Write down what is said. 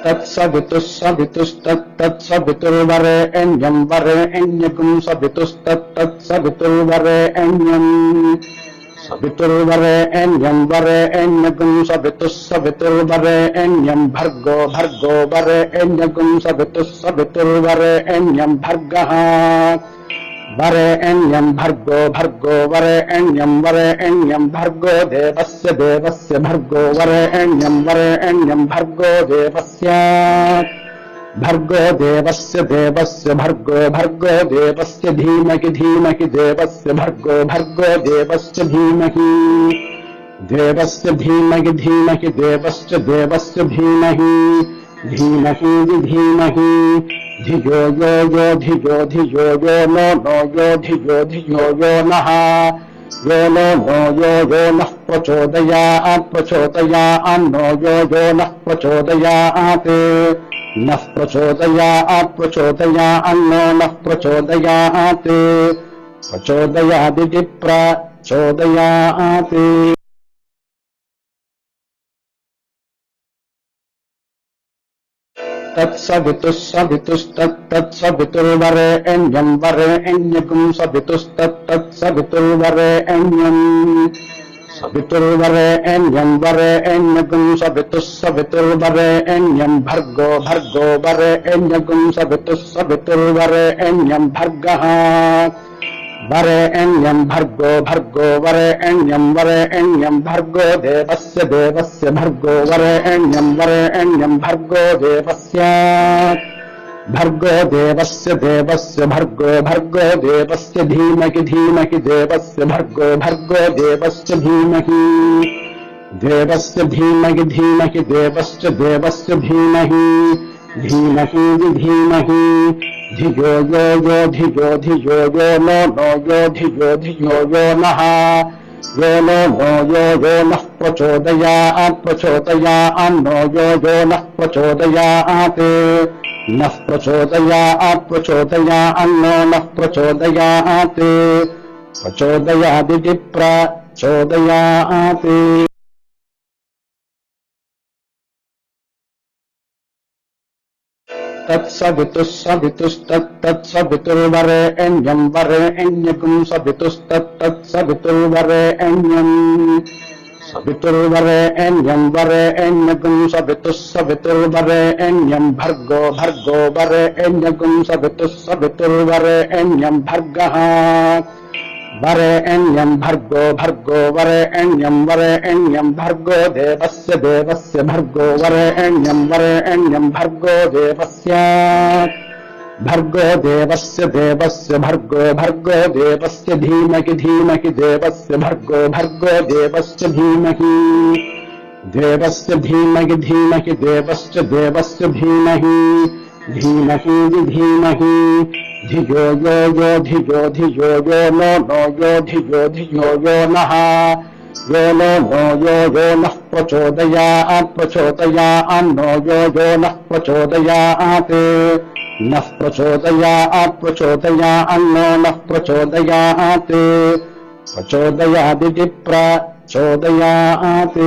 तत्सवितुर्वरेण्यं वरेण्यगुं सवितुस्तत्तत्सवितुर्वरेण्यं सवितुर्वरेण्यं वरेण्यगुं सवितुर्वरेण्यं भर्गो भर्गो वरेण्यगुं सवितुर्वरेण्यं भर्गः वरेण्यं भर्गो भर्गो वरेण्यं भर्गो देवस्य देवस्य भर्गो वरेण्यं भर्गो देवस्य देवस्य भर्गो देवस्य धीमहि धीमहि देवस्य भर्गो देवस्य धीमहि देवस्य धीमहि धीमहि देवस्य धीमहि धीमहि धीमहि धियो यो यो धियो धियो यो नो नो यो धियो धियो यो नः यो नो नो यो नः प्रचोदयात् प्रचोदयान्नो यो नः प्रचोदयात् नः प्रचोदयात् प्रचोदयान्नो नः प्रचोदयात् प्रचोदयादिति प्रचोदयात् तत्सवितुर्वरेण्यं वरेण्यगुं सवितुस्तत्तत्सवितुर्वरेण्यं सवितुर्वरेण्यं वरेण्यगुं सवितुर्वरेण्यं भर्गो भर्गो वरेण्यगुं सवितुर्वरेण्यं भर्गः वरेण्यं भर्गो भर्गो वरेण्यं भर्गो देवस्य देवस्य भर्गो वरेण्यं भर्गो देवस्य देवस्य भर्गो देवस्य धीमहि धीमहि देवस्य भर्गो देवस्य धीमहि देवस्य धीमहि धीमहि देवस्य धीमहि धीमहि धीमहि धियो यो यो धियो धियो यो नो नो यो धियो धियो यो नः यो नो नो यो नः प्रचोदयात् प्रचोदयान्नो यो नः प्रचोदयात् नः प्रचोदयात् प्रचोदयान्नो नः प्रचोदयात् प्रचोदयादिति प्रचोदयात् तत्सवितुर्वरेण्यं वरेण्यगुं सवितुस्तत्तत्सवितुर्वरेण्यं सवितुर्वरेण्यं वरेण्यगुं सवितुर्वरेण्यं भर्गो भर्गो वरेण्यगुं सवितुर्वरेण्यं भर्गः वरेण्यं भर्गो भर्गो वरेण्यं भर्गो देवस्य देवस्य भर्गो वरेण्यं भर्गो देवस्य देवस्य भर्गो देवस्य धीमहि धीमहि देवस्य भर्गो देवस्य धीमहि देवस्य धीमहि धीमहि देवस्य धीमहि धीमहि धीमहि धियो यो यो धियो धियो यो नो नो यो धियो धियो यो नः यो नो नो यो नः प्रचोदयात् प्रचोदयान्नो यो नः प्रचोदयात् नः प्रचोदयात् प्रचोदयान्नो नः प्रचोदयात् प्रचोदयादिति प्रचोदयात्